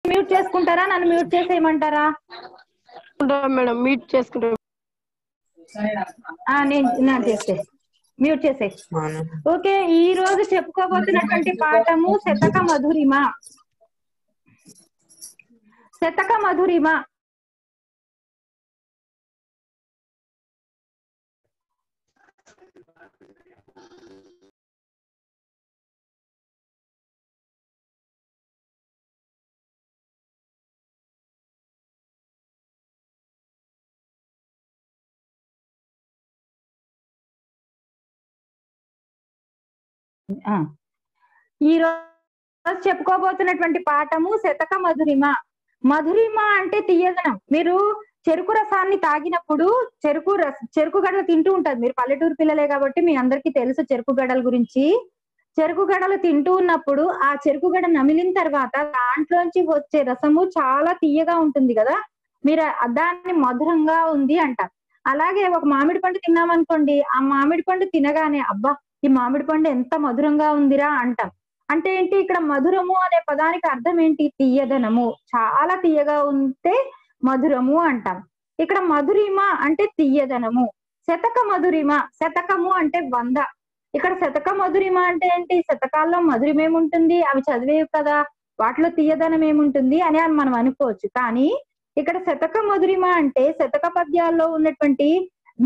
Mute చేసుకుంటారా, నన్ను mute చేసేయమంటారా? Madam mute చేసుకుంటాం. నేను చేసే మ్యూట్ చేసే. ఓకే, ఈ రోజు చెప్పుకోబోతున్నటువంటి పాఠము శతక మధురిమ. శతక మధురిమ ఈ రోజు చెప్పుకోబోతున్నటువంటి పాఠము శతక మధురిమ. మధురిమ అంటే తీయదనం. మీరు చెరుకు రసాన్ని తాగినప్పుడు చెరుకు గడలు తింటూ ఉంటారు. మీరు పల్లెటూరు పిల్లలే కాబట్టి మీ అందరికీ తెలుసు చెరుకు గడల గురించి. చెరుకు గడలు తింటూ ఉన్నప్పుడు ఆ చెరుకు గడ నమిలిన తర్వాత దాంట్లోంచి వచ్చే రసము చాలా తీయగా ఉంటుంది కదా, మీరు దాన్ని మధురంగా ఉంది అంటారు. అలాగే ఒక మామిడి పండు తిన్నామనుకోండి, ఆ మామిడి పండు తినగానే అబ్బా ఈ మామిడి పండు ఎంత మధురంగా ఉందిరా అంటాం. అంటే ఏంటి, ఇక్కడ మధురము అనే పదానికి అర్థం ఏంటి? తీయదనము. చాలా తీయగా ఉంటే మధురము అంటాం. ఇక్కడ మధురిమ అంటే తీయదనము. శతక మధురిమ, శతకము అంటే 100. ఇక్కడ శతక మధురిమ అంటే ఏంటి? శతకాల్లో మధురిమ ఏముంటుంది? అవి చదివేవి కదా, వాటిలో తీయదనం ఏముంటుంది అని మనం అనుకోవచ్చు. కానీ ఇక్కడ శతక మధురిమ అంటే శతక పద్యాల్లో ఉన్నటువంటి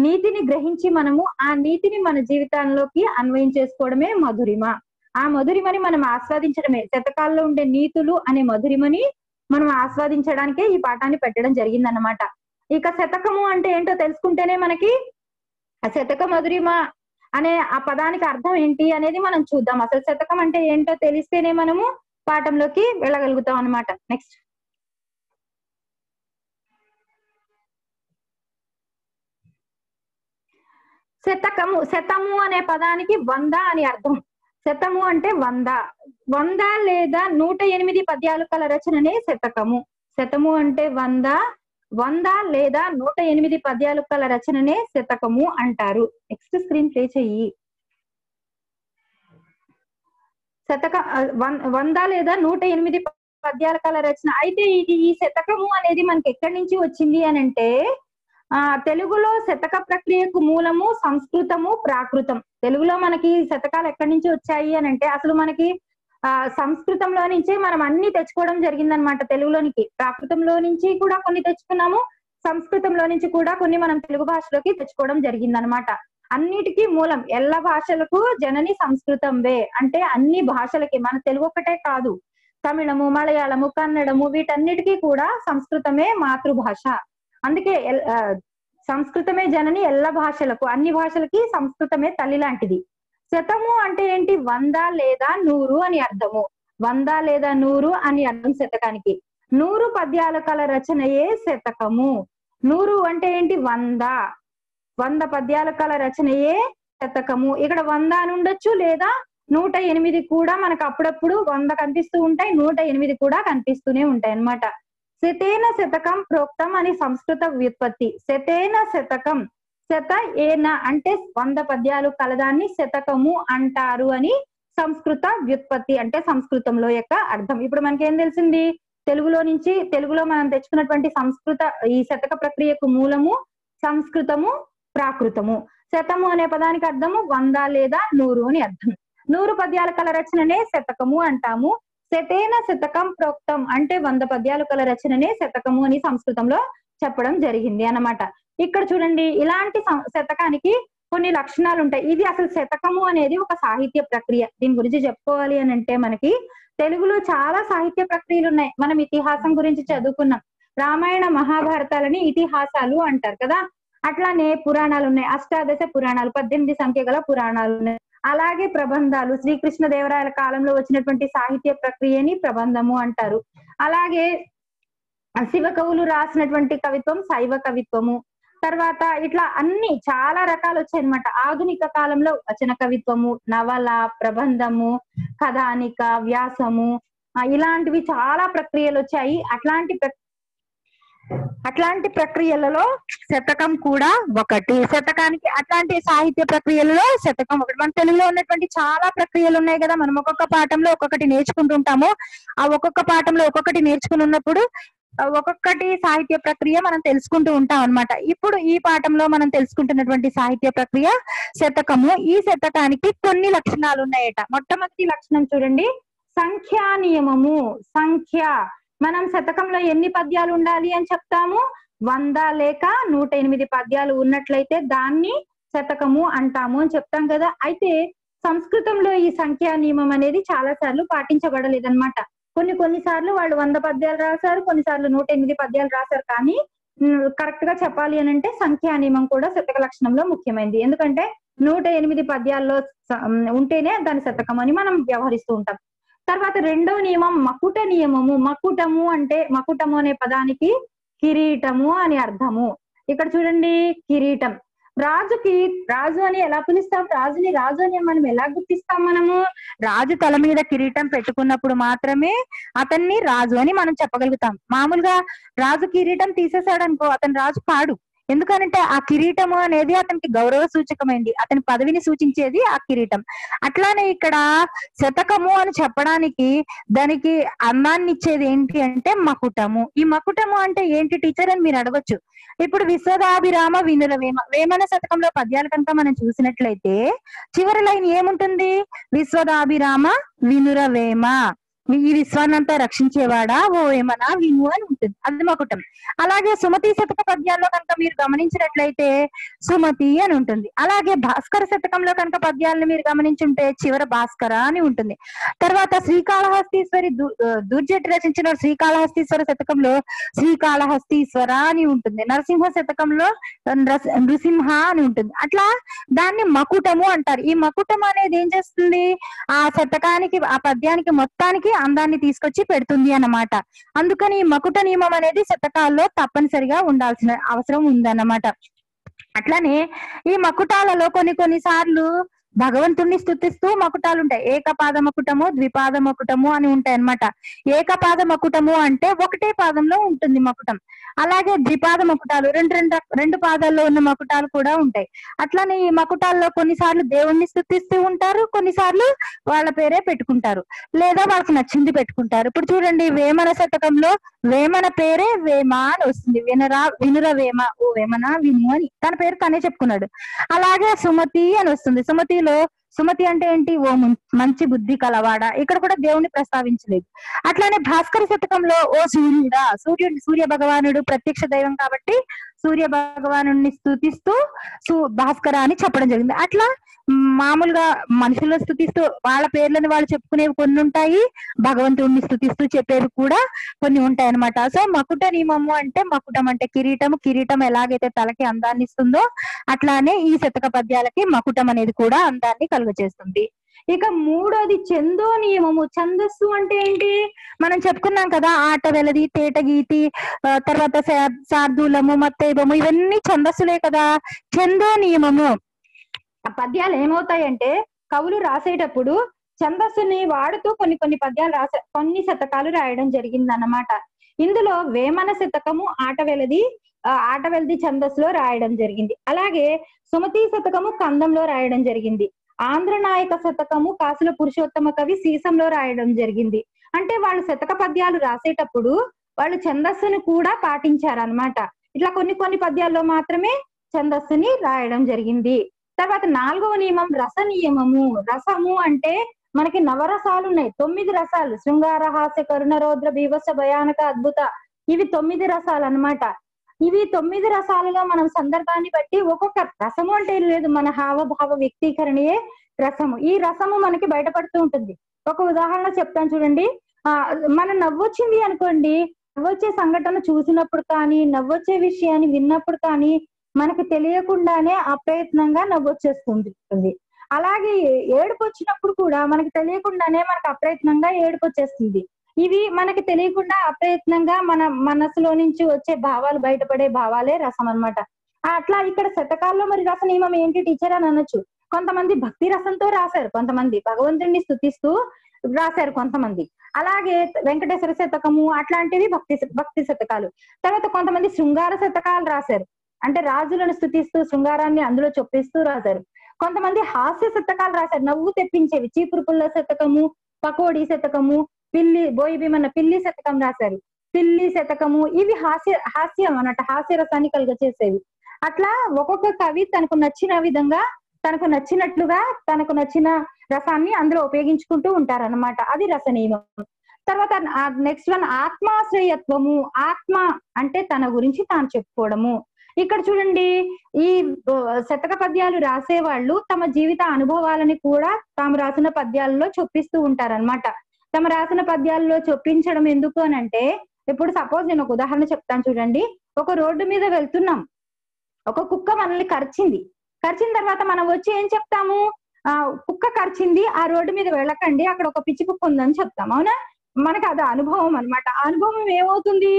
నీతిని గ్రహించి మనము ఆ నీతిని మన జీవితంలోకి అన్వయం చేసుకోవడమే మధురిమ. ఆ మధురిమని మనం ఆస్వాదించడమే. శతకాల్లో ఉండే నీతులు అనే మధురిమని మనం ఆస్వాదించడానికే ఈ పాఠాన్ని పెట్టడం జరిగిందన్నమాట. ఇక శతకము అంటే ఏంటో తెలుసుకుంటేనే మనకి ఆ శతక మధురిమ అనే ఆ పదానికి అర్థం ఏంటి అనేది మనం చూద్దాం. అసలు శతకం అంటే ఏంటో తెలిస్తేనే మనము పాఠంలోకి వెళ్ళగలుగుతాం అన్నమాట. నెక్స్ట్, శతకము, శతము అనే పదానికి 100 అని అర్థం. శతము అంటే 100. 100 లేదా 108 పద్యాలు కల రచననే శతకము. శతము అంటే 100, 100 లేదా 108 పద్యాలు కల రచననే శతకము అంటారు. నెక్స్ట్ స్క్రీన్ ప్లే చెయ్యి. శతక 100 లేదా 108 పద్యాల కల రచన. అయితే ఈ శతకము అనేది మనకి ఎక్కడి నుంచి వచ్చింది అని అంటే, తెలుగులో శతక ప్రక్రియకు మూలము సంస్కృతము, ప్రాకృతం. తెలుగులో మనకి శతకాలు ఎక్కడి నుంచి వచ్చాయి అని అంటే అసలు మనకి సంస్కృతంలో నుంచే మనం అన్ని తెచ్చుకోవడం జరిగిందనమాట తెలుగులోనికి. ప్రాకృతంలో నుంచి కూడా కొన్ని తెచ్చుకున్నాము, సంస్కృతంలో నుంచి కూడా కొన్ని మనం తెలుగు భాషలోకి తెచ్చుకోవడం జరిగిందనమాట. అన్నిటికీ మూలం ఎల్ల భాషలకు జనని సంస్కృతం వే. అంటే అన్ని భాషలకి, మన తెలుగు ఒక్కటే కాదు, తమిళము, మలయాళము, కన్నడము వీటన్నిటికీ కూడా సంస్కృతమే మాతృభాష. అందుకే సంస్కృతమే జనని ఎల్ల భాషలకు, అన్ని భాషలకి సంస్కృతమే తల్లి లాంటిది. శతము అంటే ఏంటి? 100 లేదా 100 అని అర్థము. 100 లేదా 100 అని అర్థం శతకానికి. 100 పద్యాల కల రచనయే శతకము. 100 అంటే ఏంటి? 100. 100 పద్యాల కల రచనయే శతకము. ఇక్కడ 100 అని ఉండొచ్చు, లేదా 108 కూడా మనకు అప్పుడప్పుడు 100 కనిపిస్తూ ఉంటాయి, 108 కూడా కనిపిస్తూనే ఉంటాయి అన్నమాట. శతేన శతకం ప్రోక్తం అని సంస్కృత వ్యుత్పత్తి. శతేన శతకం, శత ఏన అంటే 100 పద్యాలు కలదాన్ని శతకము అంటారు అని సంస్కృత వ్యుత్పత్తి, అంటే సంస్కృతంలో యొక్క అర్థం. ఇప్పుడు మనకేం తెలిసింది? తెలుగులో మనం తెచ్చుకున్నటువంటి ఈ శతక ప్రక్రియకు మూలము సంస్కృతము, ప్రాకృతము. శతము అనే పదానికి అర్థము 100 లేదా 100 అని అర్థం. 100 పద్యాల కల రచననే శతకము అంటాము. శతేన శతకం ప్రోక్తం అంటే 100 పద్యాలు కల రచననే శతకము అని సంస్కృతంలో చెప్పడం జరిగింది అన్నమాట. ఇక్కడ చూడండి, ఇలాంటి శతకానికి కొన్ని లక్షణాలు ఉంటాయి. ఇది అసలు శతకము అనేది ఒక సాహిత్య ప్రక్రియ. దీని గురించి చెప్పుకోవాలి అని అంటే మనకి తెలుగులో చాలా సాహిత్య ప్రక్రియలు ఉన్నాయి. మనం ఇతిహాసం గురించి చదువుకున్నాం. రామాయణ మహాభారతాలని ఇతిహాసాలు అంటారు కదా. అట్లానే పురాణాలు ఉన్నాయి, అష్టాదశ పురాణాలు, 18 సంఖ్య గల పురాణాలు ఉన్నాయి. అలాగే ప్రబంధాలు, శ్రీకృష్ణదేవరాయల కాలంలో వచ్చినటువంటి సాహిత్య ప్రక్రియని ప్రబంధము అంటారు. అలాగే శివ కవులు రాసినటువంటి కవిత్వం శైవ కవిత్వము. తర్వాత ఇట్లా అన్ని చాలా రకాలు వచ్చాయన్నమాట. ఆధునిక కాలంలో వచన కవిత్వము, నవల, ప్రబంధము, కథానిక, వ్యాసము, ఇలాంటివి చాలా ప్రక్రియలు వచ్చాయి. అట్లాంటి అట్లాంటి ప్రక్రియలలో శతకం కూడా ఒకటి. శతకానికి అట్లాంటి సాహిత్య ప్రక్రియలలో శతకం ఒకటి. మన తెలుగులో ఉన్నటువంటి చాలా ప్రక్రియలు ఉన్నాయి కదా, మనం ఒక్కొక్క పాఠంలో ఒక్కొక్కటి నేర్చుకుంటుంటాము. ఆ ఒక్కొక్క పాఠంలో ఒక్కొక్కటి నేర్చుకుని ఉన్నప్పుడు ఒక్కొక్కటి సాహిత్య ప్రక్రియ మనం తెలుసుకుంటూ ఉంటాం అన్నమాట. ఇప్పుడు ఈ పాఠంలో మనం తెలుసుకుంటున్నటువంటి సాహిత్య ప్రక్రియ శతకము. ఈ శతకానికి కొన్ని లక్షణాలు ఉన్నాయట. మొట్టమొదటి లక్షణం చూడండి, సంఖ్యా నియమము. సంఖ్య, మనం శతకంలో ఎన్ని పద్యాలు ఉండాలి అని చెప్తాము? 100 లేక 108 పద్యాలు ఉన్నట్లయితే దాన్ని శతకము అంటాము అని చెప్తాం కదా. అయితే సంస్కృతంలో ఈ సంఖ్యా నియమం అనేది చాలా సార్లు పాటించబడలేదన్నమాట. కొన్నిసార్లు వాళ్ళు 100 పద్యాలు రాశారు, కొన్నిసార్లు 108 పద్యాలు రాశారు. కానీ కరెక్ట్ గా చెప్పాలి అని అంటే సంఖ్యా నియమం కూడా శతక లక్షణంలో ముఖ్యమైనది. ఎందుకంటే 108 పద్యాల్లో ఉంటేనే దాని శతకం అని మనం వ్యవహరిస్తూ ఉంటాం. తర్వాత రెండవ నియమం మకుట నియమము. మకుటము అంటే, మకుటము అనే పదానికి కిరీటము అని అర్థము. ఇక్కడ చూడండి, కిరీటం. రాజుకి రాజు అని ఎలా పిలుస్తాం? రాజుని రాజు అని మనం ఎలా గుర్తిస్తాం? మనము రాజు తల మీద కిరీటం పెట్టుకున్నప్పుడు మాత్రమే అతన్ని రాజు అని మనం చెప్పగలుగుతాం. మామూలుగా రాజు కిరీటం తీసేశాడు అనుకో, అతను రాజు కాడు. ఎందుకనంటే ఆ కిరీటము అనేది అతనికి గౌరవ సూచకమైంది, అతని పదవిని సూచించేది ఆ కిరీటం. అట్లానే ఇక్కడ శతకము అని చెప్పడానికి దానికి అందాన్ని ఇచ్చేది ఏంటి అంటే మకుటము. ఈ మకుటము అంటే ఏంటి టీచర్ అని మీరు అడగొచ్చు. ఇప్పుడు విశ్వదాభిరామ వినురవేమ, వేమన శతకంలో పద్యాలు కనుక మనం చూసినట్లయితే చివరి లైన్ ఏముంటుంది? విశ్వదాభిరామ వినురవేమ, ఈ విశ్వాన్నంతా రక్షించేవాడా ఓ వేమన విను అని ఉంటుంది. అది మకుటం. అలాగే సుమతి శతక పద్యాల్లో కనుక మీరు గమనించినట్లయితే సుమతి అని ఉంటుంది. అలాగే భాస్కర శతకంలో కనుక పద్యాలను మీరు గమనించుంటే చివర భాస్కర అని ఉంటుంది. తర్వాత శ్రీకాళహస్తీశ్వరి దుర్జటి రచించిన శ్రీకాళహస్తీశ్వర శతకంలో శ్రీకాళహస్తీశ్వర అని ఉంటుంది. నరసింహ శతకంలో నృసింహ అని ఉంటుంది. అట్లా దాన్ని మకుటము అంటారు. ఈ మకుటం అనేది ఏం చేస్తుంది? ఆ శతకానికి, ఆ పద్యానికి మొత్తానికి అందాన్ని తీసుకొచ్చి పెడుతుంది అన్నమాట. అందుకని ఈ మకుట నియమం అనేది శతకాల్లో తప్పనిసరిగా ఉండాల్సిన అవసరం ఉందన్నమాట. అట్లానే ఈ మకుటాలలో కొన్ని సార్లు భగవంతుణ్ణి స్తుతిస్తూ మకుటాలు ఉంటాయి. ఏకపాద మకుటము, ద్విపాద మకుటము అని ఉంటాయి అన్నమాట. ఏకపాద మకుటము అంటే ఒకటే పాదంలో ఉంటుంది మకుటం. అలాగే ద్విపాద మకుటాలు, రెండు పాదాల్లో ఉన్న మకుటాలు కూడా ఉంటాయి. అట్లానే ఈ మకుటాల్లో కొన్నిసార్లు దేవుణ్ణి స్తుతిస్తూ ఉంటారు, కొన్నిసార్లు వాళ్ళ పేరే పెట్టుకుంటారు, లేదా వాళ్ళకి నచ్చింది పెట్టుకుంటారు. ఇప్పుడు చూడండి, వేమన శతకంలో వేమన పేరే వేమ అని వస్తుంది. వినుర వేమ, ఓ వేమన విను అని తన పేరు తనే చెప్పుకున్నాడు. అలాగే సుమతి అని వస్తుంది. సుమతి అంటే ఏంటి? ఓ మంచి బుద్ధి కలవాడా. ఇక్కడ కూడా దేవుణ్ణి ప్రస్తావించలేదు. అట్లానే భాస్కర శతకంలో ఓ సూర్యుడా, సూర్య భగవానుడు ప్రత్యక్ష దైవం కాబట్టి సూర్య భగవాను స్తుతిస్తూ భాస్కర అని చెప్పడం జరిగింది. అట్లా మామూలుగా మనుషులను స్తుతిస్తూ వాళ్ళ పేర్లను వాళ్ళు చెప్పుకునేవి కొన్ని ఉంటాయి, భగవంతుడిని స్తుతిస్తూ చెప్పేవి కూడా కొన్ని ఉంటాయి అనమాట. సో మకుట నియమము అంటే, మకుటం అంటే కిరీటము. కిరీటం ఎలాగైతే తలకి అందాన్ని ఇస్తుందో అట్లానే ఈ శతక పద్యాలకి మకుటం అనేది కూడా అందాన్ని కలుగజేస్తుంది. ఇక మూడోది చందో నియమము. ఛందస్సు అంటే ఏంటి? మనం చెప్పుకున్నాం కదా, ఆట వెలది, తేట గీతి, తర్వాత శార్దూలము, మత్తైబము, ఇవన్నీ ఛందస్సులే కదా. చందో నియమము. ఆ పద్యాలు ఏమవుతాయంటే కవులు రాసేటప్పుడు ఛందస్సుని వాడుతూ కొన్ని పద్యాలు కొన్ని శతకాలు రాయడం జరిగింది అన్నమాట. ఇందులో వేమన శతకము ఆటవెలది ఛందస్సులో రాయడం జరిగింది. అలాగే సుమతి శతకము కందంలో రాయడం జరిగింది. ఆంధ్రనాయక శతకము కాసుల పురుషోత్తమ కవి సీసంలో రాయడం జరిగింది. అంటే వాళ్ళు శతక పద్యాలు రాసేటప్పుడు వాళ్ళు ఛందస్సుని కూడా పాటించారనమాట. ఇట్లా కొన్ని పద్యాల్లో మాత్రమే ఛందస్సుని రాయడం జరిగింది. తర్వాత నాలుగవ నియమం రస నియమము. రసము అంటే మనకి నవరసాలు ఉన్నాయి, 9 రసాలు. శృంగార, హాస్య, కరుణ, రౌద్ర, బీభత్స, భయానక, అద్భుత, ఇవి 9 రసాలు అన్నమాట. ఇవి 9 రసాలుగా మనం సందర్భాన్ని బట్టి ఒక్కొక్క రసము అంటే లేదు, మన హావభావ వ్యక్తీకరణయే రసము. ఈ రసము మనకి బయటపడుతూ ఉంటుంది. ఒక ఉదాహరణ చెప్తాను చూడండి. మనం నవ్వొచ్చింది అనుకోండి, నవ్వొచ్చే సంఘటన చూసినప్పుడు కానీ, నవ్వొచ్చే విషయాన్ని విన్నప్పుడు కానీ మనకి తెలియకుండానే అప్రయత్నంగా నవ్వొచ్చేస్తుంది. అలాగే ఏడుపు వచ్చినప్పుడు కూడా మనకి తెలియకుండానే మనకు అప్రయత్నంగా ఏడుపు వచ్చేస్తుంది. ఇవి మనకి తెలియకుండా అప్రయత్నంగా మన మనసులో నుంచి వచ్చే భావాలు, బయటపడే భావాలే రసం అన్నమాట. అట్లా ఇక్కడ శతకాల్లో మరి రస నియమం ఏంటి టీచర్ అని అనొచ్చు. కొంతమంది భక్తి రసంతో రాశారు, కొంతమంది భగవంతుడిని స్తుతిస్తూ రాశారు కొంతమంది. అలాగే వెంకటేశ్వర శతకము అట్లాంటివి భక్తి శతకాలు. తర్వాత కొంతమంది శృంగార శతకాలు రాశారు, అంటే రాజులను స్తుతిస్తూ శృంగారాన్ని అందులో చొప్పిస్తూ రాశారు. కొంతమంది హాస్య శతకాలు రాశారు, నవ్వు తెప్పించేవి. చీపురు పుల్ల శతకము, పకోడీ శతకము, బోయి భీమన్న పిల్లి శతకం రాశారు, పిల్లి శతకము. ఇవి హాస్యం అన్నట్టు, హాస్య రసాన్ని కలుగ చేసేవి. అట్లా ఒక్కొక్క కవి తనకు నచ్చిన విధంగా, తనకు నచ్చినట్లుగా, తనకు నచ్చిన రసాన్ని అందులో ఉపయోగించుకుంటూ ఉంటారన్నమాట. అది రస నియమం. తర్వాత నెక్స్ట్ వన్ ఆత్మాశ్రయత్వము. ఆత్మ అంటే తన గురించి తాను చెప్పుకోవడము. ఇక్కడ చూడండి, ఈ శతక పద్యాలు రాసే వాళ్ళు తమ జీవిత అనుభవాలని కూడా తాము రాసిన పద్యాలలో చొప్పిస్తూ ఉంటారన్నమాట. తమ రాసిన పద్యాల్లో చొప్పించడం ఎందుకు అని అంటే, ఇప్పుడు సపోజ్ నేను ఒక ఉదాహరణ చెప్తాను చూడండి. ఒక రోడ్డు మీద వెళ్తున్నాం, ఒక కుక్క మనల్ని కరిచింది తర్వాత మనం వచ్చి ఏం చెప్తాము? కుక్క కరిచింది, ఆ రోడ్డు మీద వెళ్ళకండి, అక్కడ ఒక పిచ్చి కుక్క ఉందని చెప్తాం, అవునా? మనకి అది అనుభవం అనమాట. ఆ అనుభవం ఏమవుతుంది,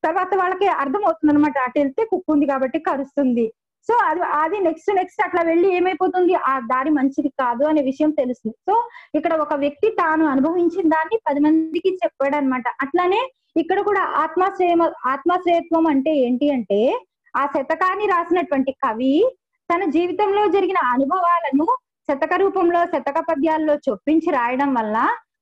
తర్వాత వాళ్ళకి అర్థం అవుతుంది అనమాట, అటు వెళ్తే కుక్క ఉంది కాబట్టి కరుస్తుంది. సో అది నెక్స్ట్ అట్లా వెళ్ళి ఏమైపోతుంది, ఆ దారి మంచిది కాదు అనే విషయం తెలుస్తుంది. సో ఇక్కడ ఒక వ్యక్తి తాను అనుభవించిన దాన్ని 10 మందికి చెప్పాడు అనమాట. అట్లానే ఇక్కడ కూడా ఆత్మాశ్రయత్వం అంటే ఏంటి అంటే, ఆ శతకాన్ని రాసినటువంటి కవి తన జీవితంలో జరిగిన అనుభవాలను శతక రూపంలో, శతక పద్యాల్లో చొప్పించి రాయడం వల్ల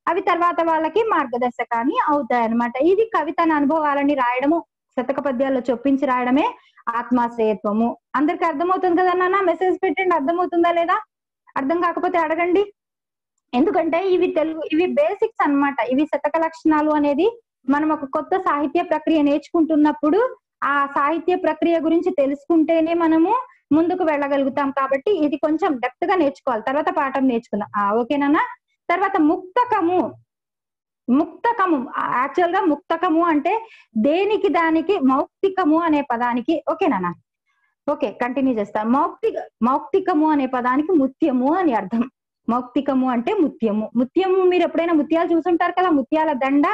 అవి తర్వాత వాళ్ళకి మార్గదర్శకాన్ని అవుతాయి అన్నమాట. ఇది కవి తన అనుభవాలని రాయడము, శతక పద్యాల్లో చొప్పించి రాయడమే ఆత్మాశ్రయత్వము. అందరికి అర్థమవుతుంది కదా నాన్న? మెసేజ్ పెట్టండి, అర్థమవుతుందా లేదా? అర్థం కాకపోతే అడగండి. ఎందుకంటే ఇవి బేసిక్స్ అన్నమాట. ఇవి శతక లక్షణాలు అనేది మనం ఒక కొత్త సాహిత్య ప్రక్రియ నేర్చుకుంటున్నప్పుడు ఆ సాహిత్య ప్రక్రియ గురించి తెలుసుకుంటేనే మనము ముందుకు వెళ్ళగలుగుతాం. కాబట్టి ఇది కొంచెం డెప్త్ గా నేర్చుకోవాలి, తర్వాత పాఠం నేర్చుకుందాం. ఓకేనా? తర్వాత ముక్తకము. యాక్చువల్ గా ముక్తకము అంటే దేనికి దానికి, మౌక్తికము అనే పదానికి, ఓకేనా? ఓకే, కంటిన్యూ చేస్తాను. మౌక్తికము అనే పదానికి ముత్యము అని అర్థం. మౌక్తికము అంటే ముత్యము. మీరు ఎప్పుడైనా ముత్యాలు చూసుంటారు కదా, ముత్యాల దండ.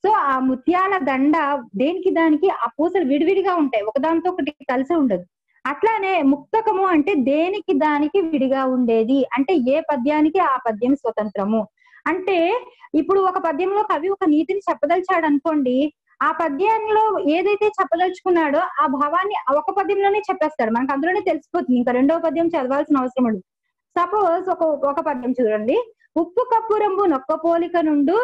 సో ఆ ముత్యాల దండ దేనికి దానికి, ఆ పూసలు విడివిడిగా ఉంటాయి, ఒకదానితో ఒకటి కలిసి ఉండదు. అట్లానే ముక్తకము అంటే దేనికి దానికి విడిగా ఉండేది, అంటే ఏ పద్యానికి ఆ పద్యం స్వతంత్రము. అంటే ఇప్పుడు ఒక పద్యంలో కవి ఒక నీతిని చెప్పదలిచాడు అనుకోండి, ఆ పద్యంలో ఏదైతే చెప్పదలుచుకున్నాడో ఆ భావాన్ని ఒక పద్యంలోనే చెప్పేస్తాడు, మనకు అందులోనే తెలిసిపోతుంది, ఇంకా రెండవ పద్యం చదవాల్సిన అవసరం ఉండదు. సపోజ్ ఒక పద్యం చూడండి. ఉప్పు కప్పురంబు నొక్క పోలిక నుండు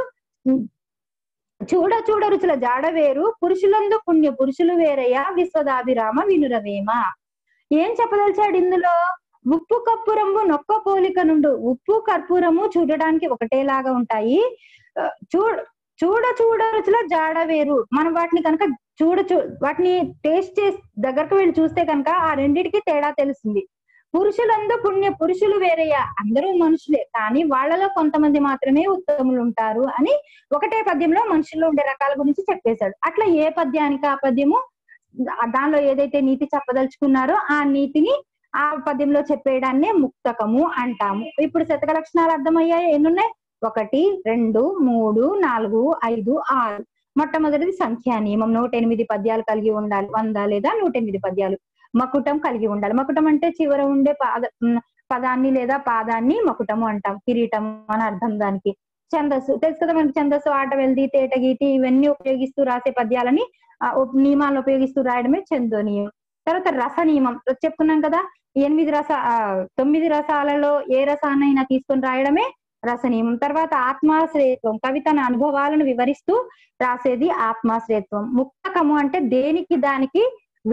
చూడ రుచుల జాడవేరు, పురుషులందు పుణ్య పురుషులు వేరయ్యా, విశ్వదాభిరామ వినురవేమ. ఏం చెప్పదలిచాడు ఇందులో? ఉప్పు కర్పూరము నొక్క పోలిక నుండు. ఉప్పు కర్పూరము చూడడానికి ఒకటేలాగా ఉంటాయి, చూడ రుచుల జాడ వేరు. మనం వాటిని కనుక వాటిని టేస్ట్ చేసి దగ్గరకు వెళ్ళి చూస్తే కనుక ఆ రెండిటికి తేడా తెలుస్తుంది. పురుషులందు పుణ్య పురుషులు వేరయ్యా, అందరూ మనుషులే, కానీ వాళ్ళలో కొంతమంది మాత్రమే ఉత్తములు ఉంటారు అని ఒకటే పద్యంలో మనుషుల్లో ఉండే రకాల గురించి చెప్పేశాడు. అట్లా ఏ పద్యానికి ఆ పద్యము దానిలో ఏదైతే నీతి చెప్పదలుచుకున్నారో ఆ నీతిని ఆ పద్యంలో చెప్పేయడాన్నే ముక్తకము అంటాము. ఇప్పుడు శతక లక్షణాలు అర్థమయ్యాయి. ఎన్నున్నాయి? 1, 2, 3, 4, 5, 6. మొట్టమొదటిది సంఖ్యా నియమం. 108 పద్యాలు కలిగి ఉండాలి, 100 లేదా 108 పద్యాలు. మకుటం కలిగి ఉండాలి. మకుటం అంటే చివర ఉండే పదాన్ని లేదా పాదాన్ని మకుటము అంటాం. కిరీటం అని అర్థం దానికి. ఛందస్సు తెలుసు కదా మనకి, ఛందస్సు ఆట వెల్ది తేట గీటి ఇవన్నీ ఉపయోగిస్తూ రాసే పద్యాలని నియమాలను ఉపయోగిస్తూ రాయడమే ఛందోనియం. తర్వాత రస నియమం చెప్పుకున్నాం కదా, 9 రసాలలో ఏ రసాన్నైనా తీసుకొని రాయడమే రస నియమం. తర్వాత ఆత్మాశ్రయత్వం, కవి తన అనుభవాలను వివరిస్తూ రాసేది ఆత్మాశ్రయత్వం. ముక్తకము అంటే దేనికి దానికి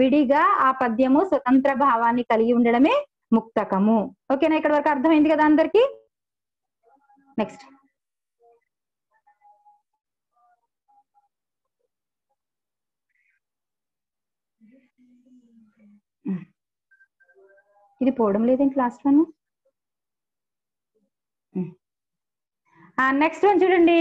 విడిగా ఆ పద్యము స్వతంత్ర భావాన్ని కలిగి ఉండడమే ముక్తకము. ఓకేనా? ఇక్కడ వరకు అర్థమైంది కదా అందరికి? నెక్స్ట్ ఇది పోవడం లేదేంటి లాస్ట్ వన్? నెక్స్ట్ వన్ చూడండి.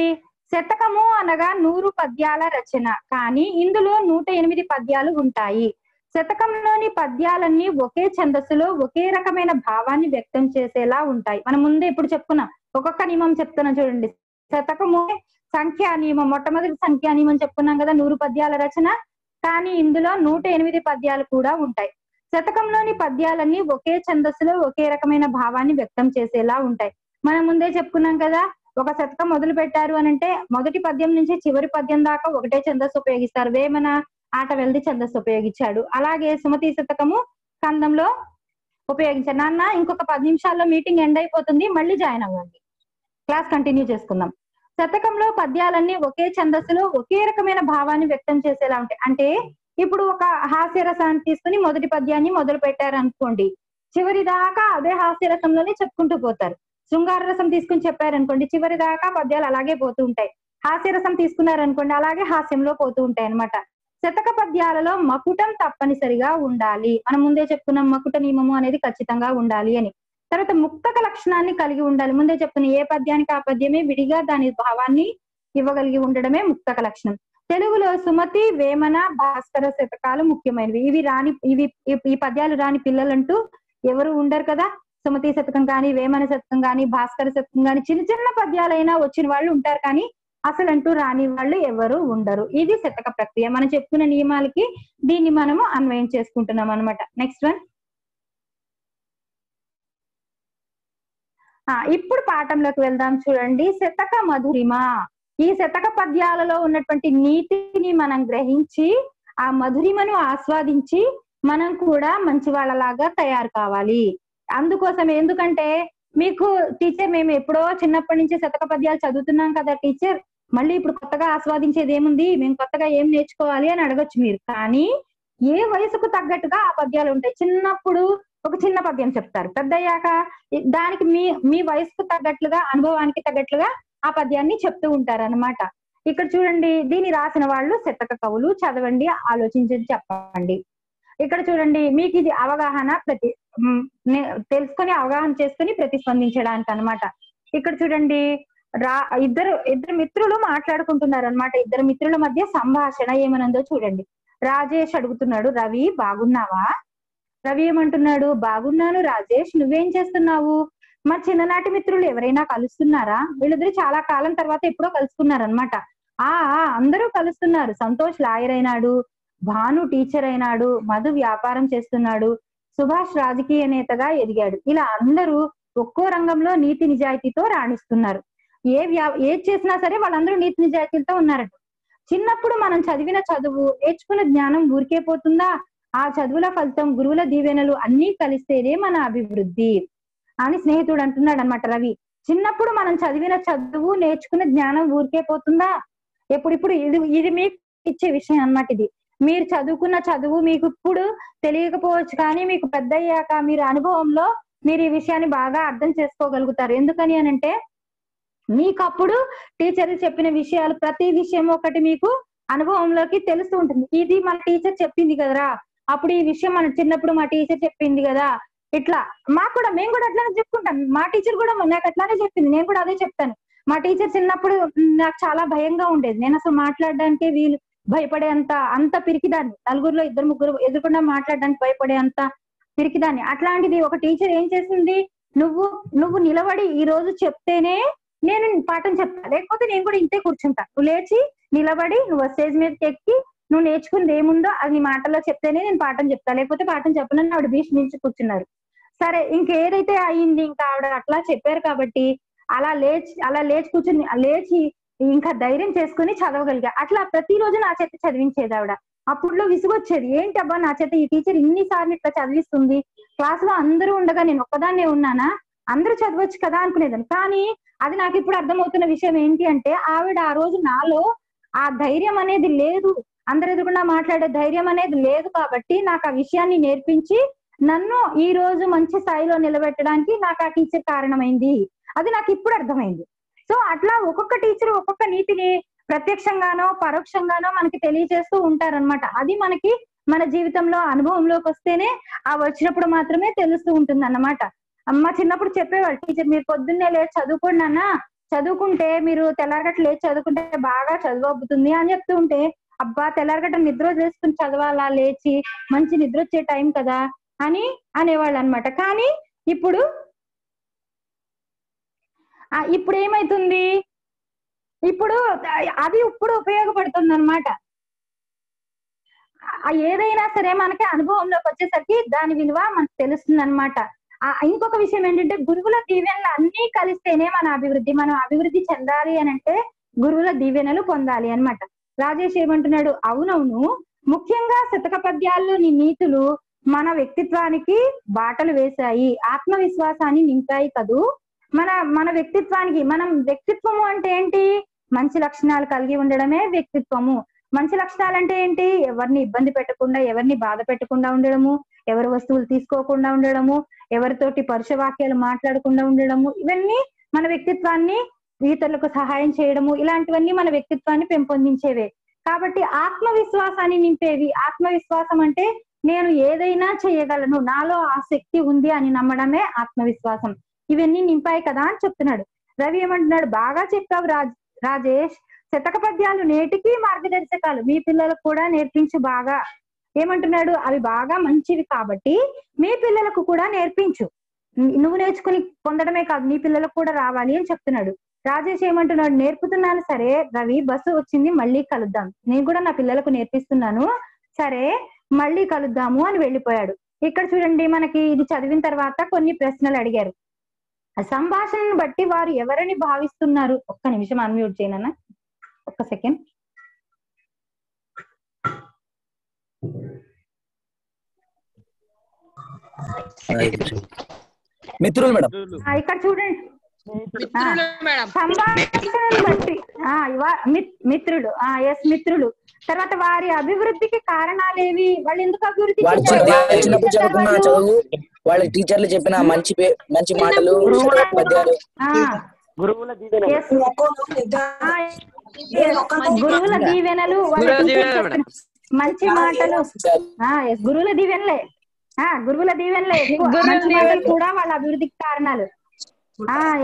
శతకము అనగా 100 పద్యాల రచన, కానీ ఇందులో 108 పద్యాలు ఉంటాయి. శతకంలోని పద్యాలన్నీ ఒకే ఛందస్సులో ఒకే రకమైన భావాన్ని వ్యక్తం చేసేలా ఉంటాయి. మనం ముందే ఇప్పుడు చెప్పుకున్నాం, ఒక్కొక్క నియమం చెప్తున్నాం చూడండి. శతకము సంఖ్యా నియమం, మొట్టమొదటి సంఖ్యా నియమం చెప్పుకున్నాం కదా, 100 పద్యాల రచన, కానీ ఇందులో 108 పద్యాలు కూడా ఉంటాయి. శతకంలోని పద్యాలన్నీ ఒకే ఛందస్సులో ఒకే రకమైన భావాన్ని వ్యక్తం చేసేలా ఉంటాయి. మనం ముందే చెప్పుకున్నాం కదా, ఒక శతకం మొదలు పెట్టారు అని అంటే మొదటి పద్యం నుంచి చివరి పద్యం దాకా ఒకటే ఛందస్సు ఉపయోగిస్తారు. వేమన ఆట వెల్ది ఛందస్సు ఉపయోగించాడు. అలాగే సుమతి శతకము కందంలో ఉపయోగించారు. నాన్న ఇంకొక 10 నిమిషాల్లో మీటింగ్ ఎండ్ అయిపోతుంది, మళ్ళీ జాయిన్ అవ్వండి, క్లాస్ కంటిన్యూ చేసుకుందాం. శతకంలో పద్యాలన్నీ ఒకే ఛందస్సులో ఒకే రకమైన భావాన్ని వ్యక్తం చేసేలా ఉంటాయి. అంటే ఇప్పుడు ఒక హాస్యరసాన్ని తీసుకుని మొదటి పద్యాన్ని మొదలు పెట్టారు అనుకోండి, చివరి దాకా అదే హాస్యరసంలోనే చెప్పుకుంటూ పోతారు. శృంగార రసం తీసుకుని చెప్పారనుకోండి, చివరి దాకా పద్యాలు అలాగే పోతూ ఉంటాయి. హాస్యరసం తీసుకున్నారనుకోండి, అలాగే హాస్యంలో పోతూ ఉంటాయి అన్నమాట. శతక పద్యాలలో మకుటం తప్పనిసరిగా ఉండాలి. మనం ముందే చెప్పుకున్నాం మకుట నియమము అనేది ఖచ్చితంగా ఉండాలి అని. తర్వాత ముక్తక లక్షణాన్ని కలిగి ఉండాలి. ముందే చెప్పుకున్న ఏ పద్యానికి ఆ పద్యమే విడిగా దాని భావాన్ని ఇవ్వగలిగి ఉండడమే ముక్తక లక్షణం. తెలుగులో సుమతి, వేమన, భాస్కర శతకాలు ముఖ్యమైనవి. ఈ పద్యాలు రాని పిల్లలంటూ ఎవరు ఉండరు కదా. సుమతి శతకం కానీ, వేమన శతకం కానీ, భాస్కర శతకం కానీ చిన్న చిన్న పద్యాలైనా వచ్చిన వాళ్ళు ఉంటారు, కానీ అసలంటూ రాని వాళ్ళు ఎవరు ఉండరు. ఇది శతక ప్రక్రియ. మనం చెప్పుకున్న నియమాలకి దీన్ని మనము అన్వయం చేసుకుంటున్నాం అనమాట. Next one. ఇప్పుడు పాఠంలోకి వెళ్దాం. చూడండి, శతక మధురిమ. ఈ శతక పద్యాలలో ఉన్నటువంటి నీతిని మనం గ్రహించి ఆ మధురిమను ఆస్వాదించి మనం కూడా మంచి వాళ్ళలాగా తయారు కావాలి. అందుకోసం ఎందుకంటే మీకు టీచర్ మేము ఎప్పుడో చిన్నప్పటి నుంచి శతక పద్యాలు చదువుతున్నాం కదా టీచర్, మళ్ళీ ఇప్పుడు కొత్తగా ఆస్వాదించేది ఏముంది, మేము కొత్తగా ఏం నేర్చుకోవాలి అని అడగొచ్చు మీరు. కానీ ఏ వయసుకు తగ్గట్టుగా ఆ పద్యాలు ఉంటాయి. చిన్నప్పుడు ఒక చిన్న పద్యం చెప్తారు, పెద్దయ్యాక దానికి మీ వయసుకు తగ్గట్లుగా, అనుభవానికి తగ్గట్లుగా ఆ పద్యాన్ని చెప్తూ ఉంటారు అన్నమాట. ఇక్కడ చూడండి, దీన్ని రాసిన వాళ్ళు శతక కవులు. చదవండి, ఆలోచించి చెప్పండి. ఇక్కడ చూడండి, మీకు ఇది అవగాహన తెలుసుకొని అవగాహన చేసుకుని ప్రతిస్పందించడానికి అన్నమాట. ఇక్కడ చూడండి, ఇద్దరు మిత్రులు మాట్లాడుకుంటున్నారు అన్నమాట. ఇద్దరు మిత్రుల మధ్య సంభాషణ ఏమనందో చూడండి. రాజేష్ అడుగుతున్నాడు, రవి బాగున్నావా? రవి ఏమంటున్నాడు, బాగున్నాను రాజేష్, నువ్వేం చేస్తున్నావు? మా చిన్ననాటి మిత్రులు ఎవరైనా కలుస్తున్నారా? వీళ్ళిద్దరు చాలా కాలం తర్వాత ఎప్పుడో కలుసుకున్నారు అనమాట. అందరూ కలుస్తున్నారు. సంతోష్ లాయర్ అయినాడు, భాను టీచర్ అయినాడు, మధు వ్యాపారం చేస్తున్నాడు, సుభాష్ రాజకీయ నేతగా ఎదిగాడు. ఇలా అందరూ ఒక్కో రంగంలో నీతి నిజాయితీతో రాణిస్తున్నారు. ఏది చేసినా సరే వాళ్ళందరూ నీతి నిజాయితీలతో ఉన్నారట. చిన్నప్పుడు మనం చదివిన చదువు, నేర్చుకున్న జ్ఞానం ఊరికే పోతుందా? ఆ చదువుల ఫలితం, గురువుల దీవెనలు అన్నీ కలిస్తేనే మన అభివృద్ధి అని స్నేహితుడు అంటున్నాడు అనమాట రవి. చిన్నప్పుడు మనం చదివిన చదువు, నేర్చుకున్న జ్ఞానం ఊరికే పోతుందా? ఇప్పుడు ఇది మీకు ఇచ్చే విషయం అన్నమాట. ఇది మీరు చదువుకున్న చదువు మీకు ఇప్పుడు తెలియకపోవచ్చు, కానీ మీకు పెద్ద అయ్యాక మీరు అనుభవంలో మీరు ఈ విషయాన్ని బాగా అర్థం చేసుకోగలుగుతారు. ఎందుకని అనంటే మీకు అప్పుడు టీచర్లు చెప్పిన విషయాలు, ప్రతి విషయం ఒకటి మీకు అనుభవంలోకి తెలుస్తూ ఉంటుంది. ఇది మన టీచర్ చెప్పింది కదరా, అప్పుడు ఈ విషయం మన చిన్నప్పుడు మా టీచర్ చెప్పింది కదా, ఇట్లా మేము కూడా అట్లానే చెప్పుకుంటాం. మా టీచర్ కూడా నాకు అట్లానే చెప్పింది, నేను కూడా అదే చెప్తాను. మా టీచర్ చిన్నప్పుడు నాకు చాలా భయంగా ఉండేది. నేను అసలు మాట్లాడడానికి భయపడే అంత పిరికిదాన్ని. నలుగురిలో 2-3 ఎదురుకుండా మాట్లాడడానికి భయపడే అంత పిరికిదాన్ని. అట్లాంటిది ఒక టీచర్ ఏం చేసింది, నువ్వు నిలబడి ఈ రోజు చెప్తేనే నేను పాఠం చెప్తా, లేకపోతే నేను కూడా ఇంతే కూర్చుంటా. నువ్వు లేచి నిలబడి నువ్వు స్టేజ్ మీదకి ఎక్కి నువ్వు నేర్చుకుంది ఏముందో అది నీ మాటల్లో చెప్తేనే నేను పాఠం చెప్తా, లేకపోతే పాఠం చెప్పనని ఆవిడ భీష్మించి కూర్చున్నారు. సరే, ఇంకేదైతే అయింది, ఇంకా ఆవిడ అట్లా చెప్పారు కాబట్టి అలా లేచి కూర్చుని లేచి ఇంకా ధైర్యం చేసుకుని చదవగలిగా. అట్లా ప్రతిరోజు నా చేత చదివించేది ఆవిడ. అప్పుడులో విసుగొచ్చేది, ఏంటి అబ్బా నా చేత ఈ టీచర్ ఇన్నిసార్లు ఇట్లా చదివిస్తుంది, క్లాస్ లో అందరూ ఉండగా నేను ఒక్కదాన్నే ఉన్నానా, అందరూ చదవచ్చు కదా అనుకునేదాన్ని. కానీ అది నాకు ఇప్పుడు అర్థమవుతున్న విషయం ఏంటి అంటే, ఆవిడ ఆ రోజు నాలో ఆ ధైర్యం అనేది లేదు, అందరు ఎదురుకుండా మాట్లాడే ధైర్యం అనేది లేదు. కాబట్టి నాకు ఆ విషయాన్ని నేర్పించి నన్ను ఈ రోజు మంచి స్థాయిలో నిలబెట్టడానికి నాకు ఆ టీచర్ కారణమైంది. అది నాకు ఇప్పుడు అర్థమైంది. సో అట్లా ఒక్కొక్క టీచర్ ఒక్కొక్క నీతిని ప్రత్యక్షంగానో పరోక్షంగానో మనకి తెలియజేస్తూ ఉంటారనమాట. అది మనకి మన జీవితంలో అనుభవంలోకి వస్తేనే ఆ వచ్చినప్పుడు మాత్రమే తెలుస్తూ ఉంటుంది అన్నమాట. అమ్మ చిన్నప్పుడు చెప్పేవాళ్ళు టీచర్, మీరు పొద్దున్నే లేచి చదువుకోండి అన్న, చదువుకుంటే మీరు తెల్లారగట్ట లేచి చదువుకుంటే బాగా చదువు అబ్బుతుంది అని చెప్తూ ఉంటే, అబ్బా తెల్లారగట్ట నిద్ర చేసుకుని చదవాలా, లేచి మంచి నిద్ర వచ్చే టైం కదా అని అనేవాళ్ళు అనమాట. కానీ ఇప్పుడు ఏమైతుంది, ఇప్పుడు ఉపయోగపడుతుంది అనమాట. ఏదైనా సరే మనకి అనుభవంలోకి వచ్చేసరికి దాని విలువ మనకు తెలుస్తుంది అనమాట. ఇంకొక విషయం ఏంటంటే గురువుల దీవెనలు అన్ని కలిస్తేనే మన అభివృద్ధి. మనం అభివృద్ధి చెందాలి అని అంటే గురువుల దీవెనలు పొందాలి అన్నమాట. రాజేష్ ఏమంటున్నాడు? అవునవును, ముఖ్యంగా శతక పద్యాల్లోని నీతులు మన వ్యక్తిత్వానికి బాటలు వేశాయి, ఆత్మవిశ్వాసాన్ని నింపాయి కదూ. మన వ్యక్తిత్వానికి, మనం వ్యక్తిత్వము అంటే ఏంటి? మంచి లక్షణాలు కలిగి ఉండడమే వ్యక్తిత్వము. మంచి లక్షణాలు అంటే ఏంటి? ఎవరిని ఇబ్బంది పెట్టకుండా, ఎవరిని బాధ పెట్టకుండా ఉండడము, ఎవరి వస్తువులు తీసుకోకుండా ఉండడము, ఎవరితోటి పరుషవాక్యాలు మాట్లాడకుండా ఉండడము, ఇవన్నీ మన వ్యక్తిత్వాన్ని, ఇతరులకు సహాయం చేయడము, ఇలాంటివన్నీ మన వ్యక్తిత్వాన్ని పెంపొందించేవే. కాబట్టి ఆత్మవిశ్వాసాన్ని నింపేవి. ఆత్మవిశ్వాసం అంటే నేను ఏదైనా చేయగలను, నాలో ఆ శక్తి ఉంది అని నమ్మడమే ఆత్మవిశ్వాసం. ఇవన్నీ నింపాయి కదా అని చెప్తున్నాడు. రవి ఏమంటున్నాడు? బాగా చెప్పావు రాజేష్, శతక పద్యాలు నేటికి మార్గదర్శకాలు, మీ పిల్లలకు కూడా నేర్పించు బాగా. ఏమంటున్నాడు? అవి బాగా మంచివి కాబట్టి మీ పిల్లలకు కూడా నేర్పించు. నువ్వు నేర్చుకుని పొందడమే కాదు, నీ పిల్లలకు కూడా రావాలి అని చెప్తున్నాడు. రాజేష్ ఏమంటున్నాడు? నేర్పుతున్నాను సరే రవి, బస్సు వచ్చింది, మళ్ళీ కలుద్దాం. నేను కూడా నా పిల్లలకు నేర్పిస్తున్నాను, సరే మళ్ళీ కలుద్దాము అని వెళ్ళిపోయాడు. ఇక్కడ చూడండి, మనకి ఇది చదివిన తర్వాత కొన్ని ప్రశ్నలు అడిగారు. సంభాషణను బట్టి వారు ఎవరిని భావిస్తున్నారు? ఒక్క నిమిషం అన్మ్యూట్ చేయనన్నా, ఒక్క సెకండ్. మిత్రులు మేడం, ఇక్కడ చూడండి, సంభాషణను బట్టి మిత్రులు, ఎస్ మిత్రులు. తర్వాత వారి అభివృద్ధికి కారణాలేవి? వాళ్ళు ఎందుకు అభివృద్ధి చిన్నప్పుడు చదువుకున్న చదువు, వాళ్ళ టీచర్లు చెప్పిన మంచి మాటలు, పద్యాలు, గురువుల దీవెనలు, మంచి మాటలు, గురువుల దీవెనలే, గురువుల దీవెనలే కూడా వాళ్ళ అభివృద్ధికి కారణాలు.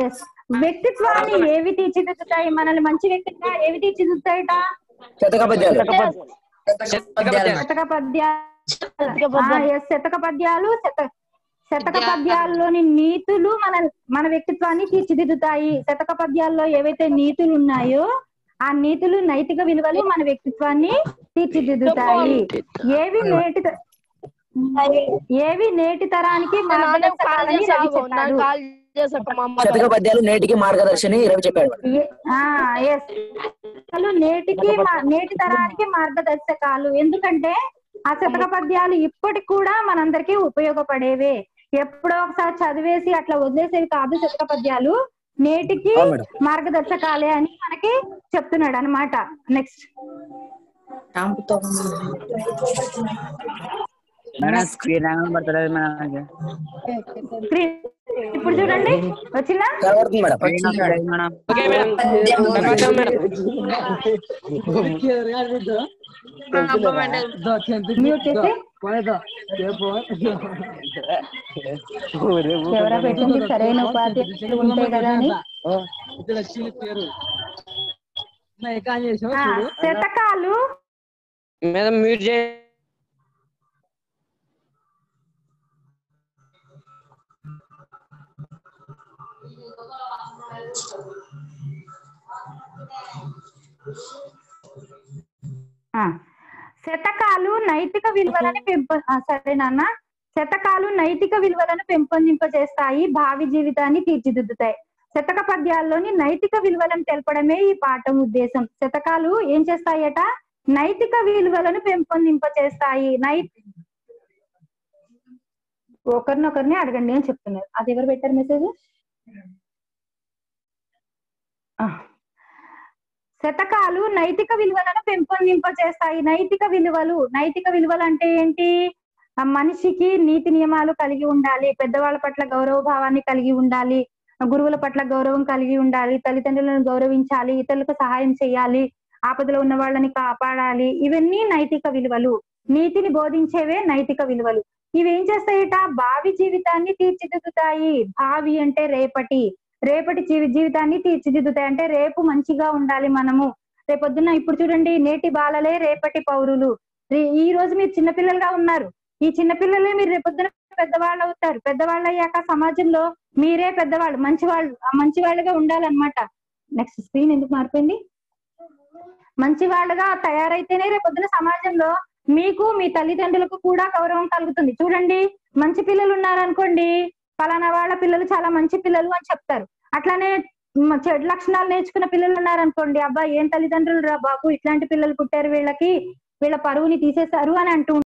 ఎస్, వ్యక్తిత్వాన్ని ఏవి తీర్చిదిద్దుతాయి? మనల్ని మంచి వ్యక్తిగా ఏవి తీర్చిదిద్దుతాయట? శతక పద్యాలు. శతక పద్యాల్లోని నీతులు మన వ్యక్తిత్వాన్ని తీర్చిదిద్దుతాయి. శతక పద్యాల్లో ఏవైతే నీతులు ఉన్నాయో ఆ నీతులు, నైతిక విలువలు మన వ్యక్తిత్వాన్ని తీర్చిదిద్దుతాయి. ఏవి నేటి తరానికి మార్గదర్శకాలని రవి చెప్పాడు. శతక పద్యాలు నేటికి మార్గదర్శని రవి చెప్పాడు. నేటి తరానికి మార్గదర్శకాలు. ఎందుకంటే ఆ శతక పద్యాలు ఇప్పటికి కూడా మనందరికీ ఉపయోగపడేవే. ఎప్పుడో ఒకసారి చదివేసి అట్లా వదిలేసేవి కాదు. శతక పద్యాలు నేటికి మార్గదర్శకాలే అని మనకి చెప్తున్నాడు అనమాట. నెక్స్ట్ ఇప్పుడు చూడండి, వచ్చిందా? ఎవరా పెట్టింది? సరైన ఉపాధ్యాయులు ఉంటే కదా అని. శతకాలు శతకాలు నైతిక విలువలను శతకాలు నైతిక విలువలను పెంపొందింపజేస్తాయి, భావి జీవితాన్ని తీర్చిదిద్దుతాయి. శతక పద్యాల్లోని నైతిక విలువలను తెలపడమే ఈ పాఠం ఉద్దేశం. శతకాలు ఏం చేస్తాయట? నైతిక విలువలను పెంపొందింపజేస్తాయి. ఒకరినొకరిని అడగండి అని చెప్తున్నారు. అది ఎవరు పెట్టారు మెసేజ్? శతకాలు నైతిక విలువలను పెంపొందింపజేస్తాయి. నైతిక విలువలు అంటే ఏంటి? మనిషికి నీతి నియమాలు కలిగి ఉండాలి, పెద్దవాళ్ళ పట్ల గౌరవ భావాన్ని కలిగి ఉండాలి, గురువుల పట్ల గౌరవం కలిగి ఉండాలి, తల్లిదండ్రులను గౌరవించాలి, ఇతరులకు సహాయం చేయాలి, ఆపదలో ఉన్న వాళ్ళని కాపాడాలి. ఇవన్నీ నైతిక విలువలు, నీతిని బోధించేవే నైతిక విలువలు. ఇవేం చేస్తాయట? భావి జీవితాన్ని తీర్చిదిద్దుతాయి. భావి అంటే రేపటి జీవితాన్ని తీర్చిదిద్దుతాయి. అంటే రేపు మంచిగా ఉండాలి మనము. రేపొద్దున, ఇప్పుడు చూడండి, నేటి బాలలే రేపటి పౌరులు. ఈ రోజు మీరు చిన్నపిల్లలుగా ఉన్నారు, ఈ చిన్నపిల్లలే మీరు రేపొద్దున పెద్దవాళ్ళు అవుతారు. పెద్దవాళ్ళు అయ్యాక సమాజంలో మీరే పెద్దవాళ్ళు, మంచి వాళ్ళుగా ఉండాలన్నమాట. నెక్స్ట్ స్క్రీన్ ఎందుకు మారిపోయింది? మంచి వాళ్ళుగా తయారైతేనే రేపొద్దున సమాజంలో మీకు, మీ తల్లిదండ్రులకు కూడా గౌరవం కలుగుతుంది. చూడండి, మంచి పిల్లలు ఉన్నారనుకోండి, పలానా వాళ్ళ పిల్లలు చాలా మంచి పిల్లలు అని చెప్తారు. అట్లానే చెడు లక్షణాలు నేర్చుకున్న పిల్లలు ఉన్నారనుకోండి, అబ్బా ఏం తల్లిదండ్రులు రా బాబు, ఇట్లాంటి పిల్లలు పుట్టారు వీళ్ళకి, వీళ్ళ పరువుని తీసేశారు అని అంటూ